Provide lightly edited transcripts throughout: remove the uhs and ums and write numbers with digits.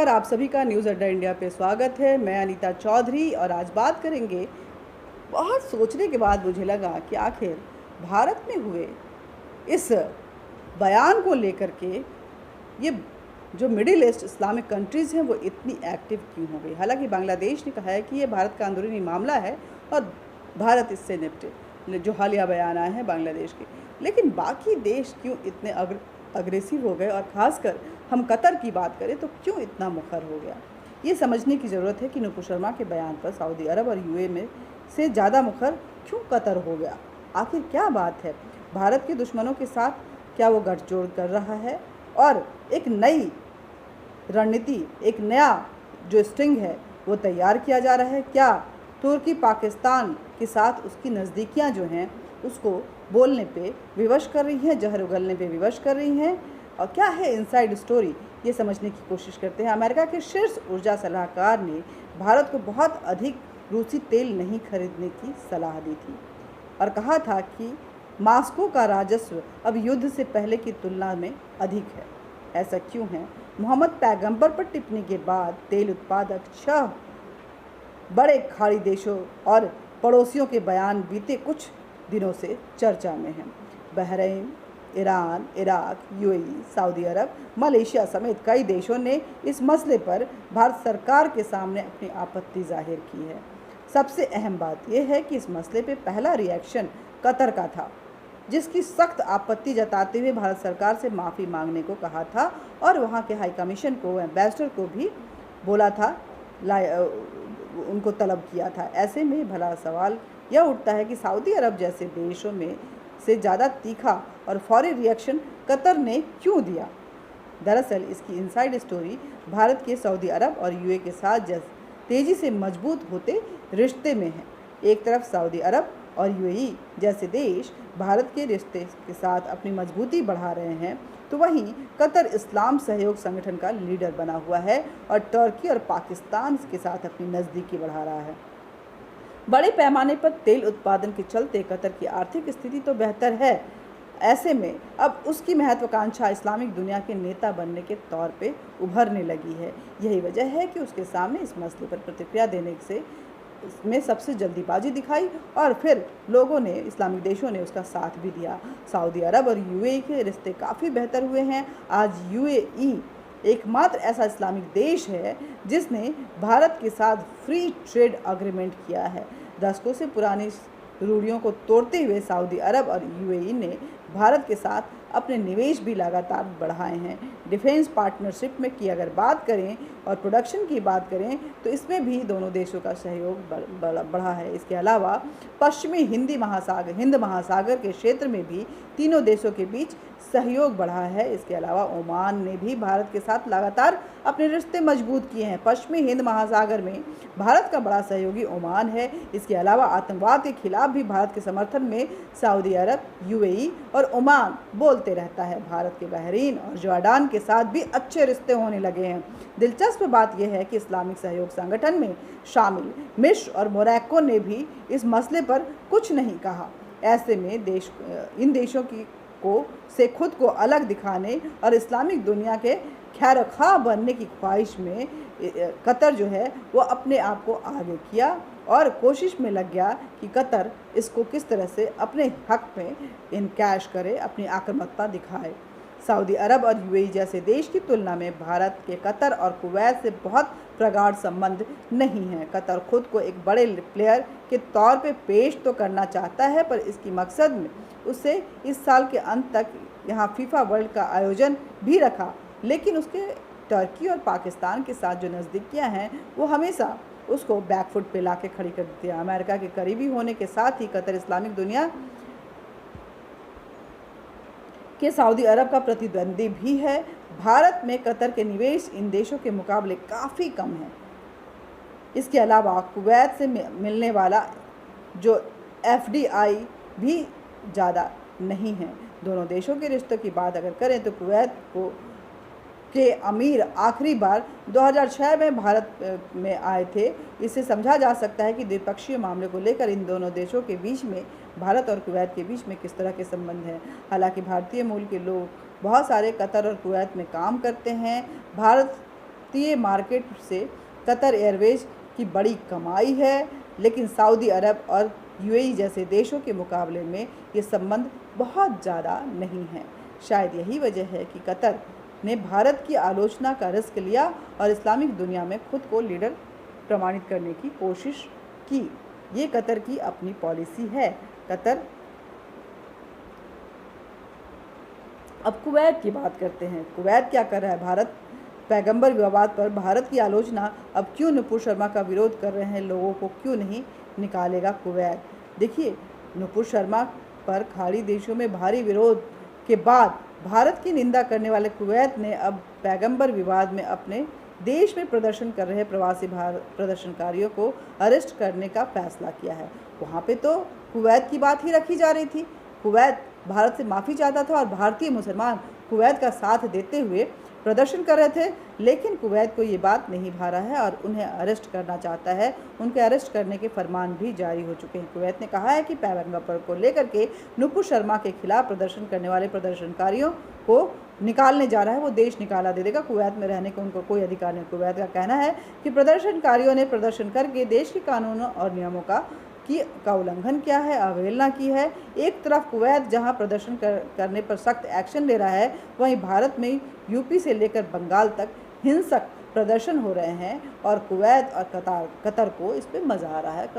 नमस्कार, आप सभी का न्यूज़ अड्डा इंडिया पे स्वागत है। मैं अनीता चौधरी और आज बात करेंगे। बहुत सोचने के बाद मुझे लगा कि आखिर भारत में हुए इस बयान को लेकर के ये जो मिडिल ईस्ट इस्लामिक कंट्रीज़ हैं वो इतनी एक्टिव क्यों हो गई। हालांकि बांग्लादेश ने कहा है कि ये भारत का अंदरूनी मामला है और भारत इससे निपटे, जो हालिया बयान आए हैं बांग्लादेश के। लेकिन बाकी देश क्यों इतने अग्रेसिव हो गए, और ख़ासकर हम कतर की बात करें तो क्यों इतना मुखर हो गया। ये समझने की ज़रूरत है कि नुपुर शर्मा के बयान पर सऊदी अरब और यूएई में से ज़्यादा मुखर क्यों कतर हो गया। आखिर क्या बात है। भारत के दुश्मनों के साथ क्या वो गठजोड़ कर रहा है और एक नई रणनीति, एक नया जो स्ट्रिंग है वो तैयार किया जा रहा है। क्या तुर्की पाकिस्तान के साथ उसकी नज़दीकियाँ जो हैं उसको बोलने पे विवश कर रही हैं, जहर उगलने पे विवश कर रही हैं, और क्या है इनसाइड स्टोरी, ये समझने की कोशिश करते हैं। अमेरिका के शीर्ष ऊर्जा सलाहकार ने भारत को बहुत अधिक रूसी तेल नहीं खरीदने की सलाह दी थी और कहा था कि मॉस्को का राजस्व अब युद्ध से पहले की तुलना में अधिक है। ऐसा क्यों है। मोहम्मद पैगंबर पर टिप्पणी के बाद तेल उत्पादक 6 बड़े खाड़ी देशों और पड़ोसियों के बयान बीते कुछ दिनों से चर्चा में हैं। Bahrain, Iran, Iraq, UAE, Saudi Arab, Malaysia समेत कई देशों ने इस मसले पर भारत सरकार के सामने अपनी आपत्ति जाहिर की है। सबसे अहम बात यह है कि इस मसले पे पहला रिएक्शन कतर का था, जिसकी सख्त आपत्ति जताते हुए भारत सरकार से माफ़ी मांगने को कहा था और वहाँ के हाई कमीशन को, एम्बेसडर को भी बोला था, उनको तलब किया था। ऐसे में भला सवाल यह उठता है कि सऊदी अरब जैसे देशों में से ज़्यादा तीखा और फौरी रिएक्शन कतर ने क्यों दिया। दरअसल इसकी इनसाइड स्टोरी भारत के सऊदी अरब और यूएई के साथ तेज़ी से मजबूत होते रिश्ते में है। एक तरफ सऊदी अरब और यूएई जैसे देश भारत के रिश्ते के साथ अपनी मजबूती बढ़ा रहे हैं, तो वहीं कतर इस्लाम सहयोग संगठन का लीडर बना हुआ है और टर्की और पाकिस्तान के साथ अपनी नज़दीकी बढ़ा रहा है। बड़े पैमाने पर तेल उत्पादन के चलते कतर की आर्थिक स्थिति तो बेहतर है। ऐसे में अब उसकी महत्वाकांक्षा इस्लामिक दुनिया के नेता बनने के तौर पे उभरने लगी है। यही वजह है कि उसके सामने इस मसले पर प्रतिक्रिया देने से इसमें सबसे जल्दीबाजी दिखाई और फिर लोगों ने, इस्लामिक देशों ने उसका साथ भी दिया। सऊदी अरब और यूएई के रिश्ते काफ़ी बेहतर हुए हैं। आज यूएई एकमात्र ऐसा इस्लामिक देश है जिसने भारत के साथ फ्री ट्रेड एग्रीमेंट किया है। दशकों से पुरानी रूढ़ियों को तोड़ते हुए सऊदी अरब और यूएई ने भारत के साथ अपने निवेश भी लगातार बढ़ाए हैं। डिफेंस पार्टनरशिप में की अगर बात करें और प्रोडक्शन की बात करें तो इसमें भी दोनों देशों का सहयोग बढ़ा है। इसके अलावा पश्चिमी हिंद महासागर के क्षेत्र में भी तीनों देशों के बीच सहयोग बढ़ा है। इसके अलावा ओमान ने भी भारत के साथ लगातार अपने रिश्ते मजबूत किए हैं। पश्चिमी हिंद महासागर में भारत का बड़ा सहयोगी ओमान है। इसके अलावा आतंकवाद के खिलाफ भी भारत के समर्थन में सऊदी अरब, यूएई और ओमान बोलते रहता है। भारत के बहरीन और जॉर्डान के साथ भी अच्छे रिश्ते होने लगे हैं। दिलचस्प बात यह है कि इस्लामिक सहयोग संगठन में शामिल मिस्र और मोरक्को ने भी इस मसले पर कुछ नहीं कहा। ऐसे में इन देशों से खुद को अलग दिखाने और इस्लामिक दुनिया के खैरख्वाह बनने की ख्वाहिश में कतर जो है वो अपने आप को आगे किया और कोशिश में लग गया कि कतर इसको किस तरह से अपने हक में इनकैश करे, अपनी आक्रामकता दिखाए। सऊदी अरब और यूएई जैसे देश की तुलना में भारत के कतर और कुवैत से बहुत प्रगाढ़ संबंध नहीं है। कतर खुद को एक बड़े प्लेयर के तौर पे पेश तो करना चाहता है, पर इसकी मकसद में उससे इस साल के अंत तक यहाँ फीफा वर्ल्ड का आयोजन भी रखा। लेकिन उसके टर्की और पाकिस्तान के साथ जो नज़दीकियाँ हैं वो हमेशा उसको बैकफुट पे ला के खड़ी कर देती है। अमेरिका के करीबी होने के साथ ही कतर इस्लामिक दुनिया के सऊदी अरब का प्रतिद्वंदी भी है। भारत में कतर के निवेश इन देशों के मुकाबले काफ़ी कम है। इसके अलावा कुवैत से मिलने वाला जो एफडीआई भी ज़्यादा नहीं है। दोनों देशों के रिश्तों की बात अगर करें तो कुवैत के अमीर आखिरी बार 2006 में भारत में आए थे। इससे समझा जा सकता है कि द्विपक्षीय मामले को लेकर इन दोनों देशों के बीच में, भारत और कुवैत के बीच में किस तरह के संबंध हैं। हालांकि भारतीय मूल के लोग बहुत सारे कतर और कुवैत में काम करते हैं। भारत अंतर्राष्ट्रीय मार्केट से कतर एयरवेज की बड़ी कमाई है, लेकिन सऊदी अरब और यूएई जैसे देशों के मुकाबले में ये संबंध बहुत ज़्यादा नहीं है। शायद यही वजह है कि कतर ने भारत की आलोचना का रिस्क लिया और इस्लामिक दुनिया में खुद को लीडर प्रमाणित करने की कोशिश की। ये कतर की अपनी पॉलिसी है। कतर। अब कुवैत की बात करते हैं। कुवैत क्या कर रहा है? भारत पैगंबर विवाद पर भारत की आलोचना अब क्यों नुपुर शर्मा का विरोध कर रहे हैं, लोगों को क्यों नहीं निकालेगा कुवैत? देखिए, नुपुर शर्मा पर खाड़ी देशों में भारी विरोध के बाद भारत की निंदा करने वाले कुवैत ने अब पैगंबर विवाद में अपने देश में प्रदर्शन कर रहे प्रवासी प्रदर्शनकारियों को अरेस्ट करने का फैसला किया है। वहाँ पे तो कुवैत की बात ही रखी जा रही थी। कुवैत भारत से माफ़ी चाहता था और भारतीय मुसलमान कुवैत का साथ देते हुए प्रदर्शन कर रहे थे, लेकिन कुवैत को ये बात नहीं भा रहा है और उन्हें अरेस्ट करना चाहता है। उनके अरेस्ट करने के फरमान भी जारी हो चुके हैं। कुवैत ने कहा है कि पैगंबर को लेकर के नुपुर शर्मा के खिलाफ प्रदर्शन करने वाले प्रदर्शनकारियों को निकालने जा रहा है, वो देश निकाला दे देगा। कुवैत में रहने का उनको कोई अधिकार नहीं। कुवैत का कहना है कि प्रदर्शनकारियों ने प्रदर्शन करके देश के कानूनों और नियमों का उल्लंघन किया है, अवहेलना की है। एक तरफ कुवैत जहां प्रदर्शन करने पर सख्त एक्शन ले रहा है, वहीं भारत में यूपी से लेकर बंगाल तक हिंसक प्रदर्शन हो रहे हैं और कुवैत और कतर को इस पर मज़ा आ रहा है।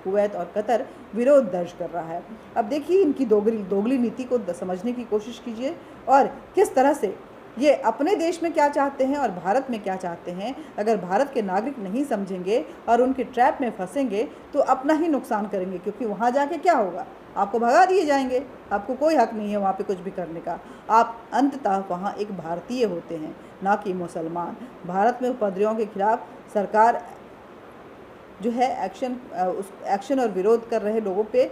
कुवैत और कतर विरोध दर्ज कर रहा है। अब देखिए, इनकी दोगली नीति को समझने की कोशिश कीजिए और किस तरह से ये अपने देश में क्या चाहते हैं और भारत में क्या चाहते हैं। अगर भारत के नागरिक नहीं समझेंगे और उनके ट्रैप में फंसेंगे तो अपना ही नुकसान करेंगे, क्योंकि वहाँ जाके क्या होगा? आपको भगा दिए जाएंगे। आपको कोई हक नहीं है वहाँ पे कुछ भी करने का। आप अंततः वहाँ एक भारतीय होते हैं, ना कि मुसलमान। भारत में उपद्रवियों के खिलाफ सरकार जो है एक्शन और विरोध कर रहे लोगों पे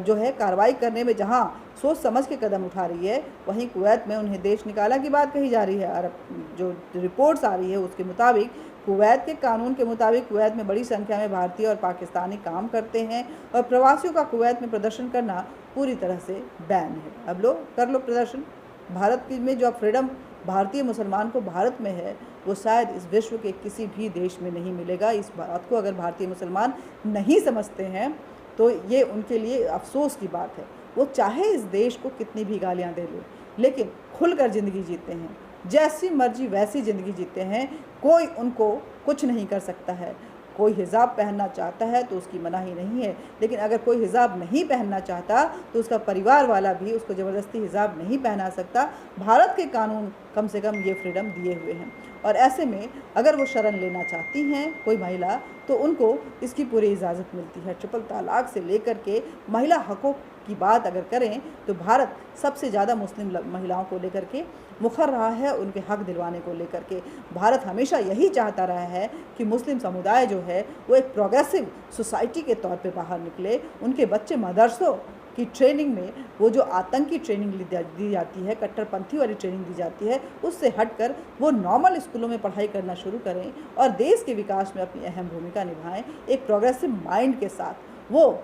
जो है कार्रवाई करने में जहां सोच समझ के कदम उठा रही है, वहीं कुवैत में उन्हें देश निकाला की बात कही जा रही है। और जो रिपोर्ट्स आ रही है उसके मुताबिक कुवैत के कानून के मुताबिक कुवैत में बड़ी संख्या में भारतीय और पाकिस्तानी काम करते हैं और प्रवासियों का कुवैत में प्रदर्शन करना पूरी तरह से बैन है। अब लो कर लो प्रदर्शन। भारत में जो फ्रीडम भारतीय मुसलमान को भारत में है, वो शायद इस विश्व के किसी भी देश में नहीं मिलेगा। इस बात को अगर भारतीय मुसलमान नहीं समझते हैं तो ये उनके लिए अफसोस की बात है। वो चाहे इस देश को कितनी भी गालियाँ दे लो, लेकिन खुलकर ज़िंदगी जीते हैं, जैसी मर्जी वैसी ज़िंदगी जीते हैं। कोई उनको कुछ नहीं कर सकता है। कोई हिजाब पहनना चाहता है तो उसकी मनाही नहीं है, लेकिन अगर कोई हिजाब नहीं पहनना चाहता तो उसका परिवार वाला भी उसको ज़बरदस्ती हिजाब नहीं पहना सकता। भारत के कानून कम से कम ये फ्रीडम दिए हुए हैं और ऐसे में अगर वो शरण लेना चाहती हैं कोई महिला तो उनको इसकी पूरी इजाज़त मिलती है। ट्रिपल तलाक से लेकर के महिला हकों की बात अगर करें तो भारत सबसे ज़्यादा मुस्लिम महिलाओं को लेकर के मुखर रहा है, उनके हक दिलवाने को लेकर के। भारत हमेशा यही चाहता रहा है कि मुस्लिम समुदाय जो है वो एक प्रोग्रेसिव सोसाइटी के तौर पे बाहर निकले। उनके बच्चे मदरसों की ट्रेनिंग में वो जो आतंकी ट्रेनिंग दी जाती है, कट्टरपंथी वाली ट्रेनिंग दी जाती है, उससे हटकर वो नॉर्मल स्कूलों में पढ़ाई करना शुरू करें और देश के विकास में अपनी अहम भूमिका निभाएं। एक प्रोग्रेसिव माइंड के साथ, वो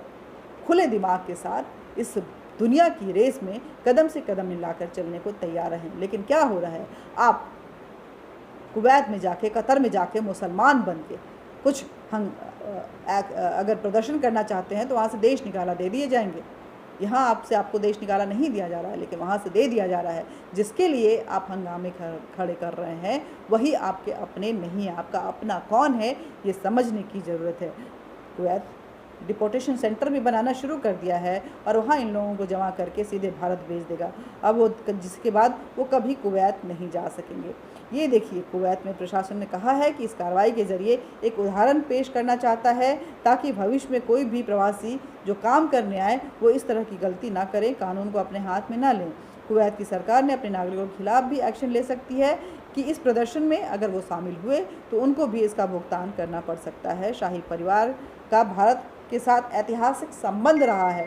खुले दिमाग के साथ इस दुनिया की रेस में कदम से कदम मिलाकर चलने को तैयार हैं। लेकिन क्या हो रहा है? आप कुवैत में जाके, कतर में जाके मुसलमान बन के कुछ अगर प्रदर्शन करना चाहते हैं तो वहाँ से देश निकाला दे दिए जाएंगे। यहाँ आपको देश निकाला नहीं दिया जा रहा है, लेकिन वहाँ से दे दिया जा रहा है। जिसके लिए आप हंगामे खड़े कर रहे हैं वही आपके अपने नहीं है। आपका अपना कौन है ये समझने की ज़रूरत है। कुवैत डिपोर्टेशन सेंटर भी बनाना शुरू कर दिया है और वहाँ इन लोगों को जमा करके सीधे भारत भेज देगा। अब वो जिसके बाद वो कभी कुवैत नहीं जा सकेंगे। ये देखिए, कुवैत में प्रशासन ने कहा है कि इस कार्रवाई के ज़रिए एक उदाहरण पेश करना चाहता है ताकि भविष्य में कोई भी प्रवासी जो काम करने आए वो इस तरह की गलती ना करें, कानून को अपने हाथ में ना लें। कुवैत की सरकार ने अपने नागरिकों के खिलाफ भी एक्शन ले सकती है कि इस प्रदर्शन में अगर वो शामिल हुए तो उनको भी इसका भुगतान करना पड़ सकता है। शाही परिवार का भारत के साथ ऐतिहासिक संबंध रहा है।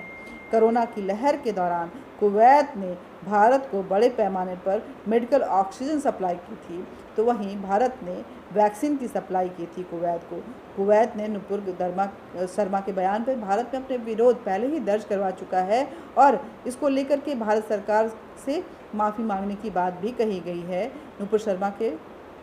कोरोना की लहर के दौरान कुवैत ने भारत को बड़े पैमाने पर मेडिकल ऑक्सीजन सप्लाई की थी, तो वहीं भारत ने वैक्सीन की सप्लाई की थी कुवैत को। कुवैत ने नुपुर शर्मा के बयान पर भारत में अपने विरोध पहले ही दर्ज करवा चुका है और इसको लेकर के भारत सरकार से माफ़ी मांगने की बात भी कही गई है। नुपुर शर्मा के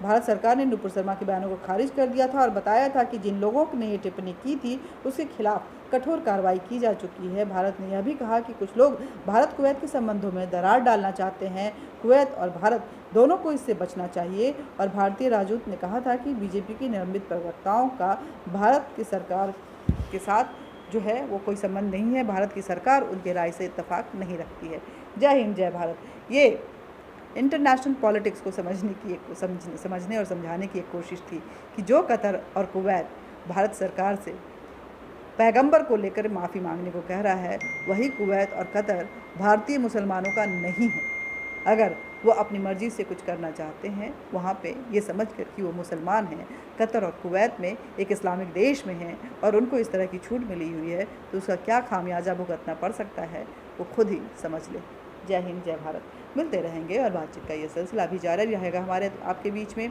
भारत सरकार ने नुपुर शर्मा के बयानों को खारिज कर दिया था और बताया था कि जिन लोगों ने ये टिप्पणी की थी उसके खिलाफ कठोर कार्रवाई की जा चुकी है। भारत ने यह भी कहा कि कुछ लोग भारत कुवैत के संबंधों में दरार डालना चाहते हैं। कुवैत और भारत दोनों को इससे बचना चाहिए। और भारतीय राजदूत ने कहा था कि बीजेपी के निलंबित प्रवक्ताओं का भारत की सरकार के साथ जो है वो कोई संबंध नहीं है। भारत की सरकार उनके राय से इत्तेफाक नहीं रखती है। जय हिंद, जय भारत। ये इंटरनेशनल पॉलिटिक्स को समझने और समझाने की एक कोशिश थी कि जो कतर और कुवैत भारत सरकार से पैगंबर को लेकर माफ़ी मांगने को कह रहा है, वही कुवैत और कतर भारतीय मुसलमानों का नहीं है। अगर वो अपनी मर्ज़ी से कुछ करना चाहते हैं वहाँ पे ये समझ कर कि वो मुसलमान हैं, कतर और कुवैत में एक इस्लामिक देश में हैं और उनको इस तरह की छूट मिली हुई है, तो उसका क्या खामियाजा भुगतना पड़ सकता है वो खुद ही समझ ले। जय हिंद, जय भारत। मिलते रहेंगे और बातचीत का ये सिलसिला भी जारी रहेगा हमारे आपके बीच में।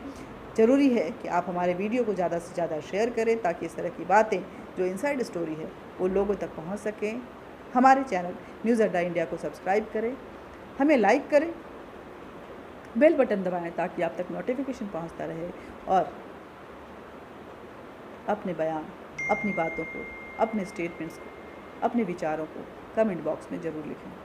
ज़रूरी है कि आप हमारे वीडियो को ज़्यादा से ज़्यादा शेयर करें ताकि इस तरह की बातें जो इनसाइड स्टोरी है वो लोगों तक पहुंच सकें। हमारे चैनल न्यूज़ अड्डा इंडिया को सब्सक्राइब करें, हमें लाइक करें, बेल बटन दबाएं ताकि आप तक नोटिफिकेशन पहुंचता रहे और अपने बयान, अपनी बातों को, अपने स्टेटमेंट्स को, अपने विचारों को कमेंट बॉक्स में ज़रूर लिखें।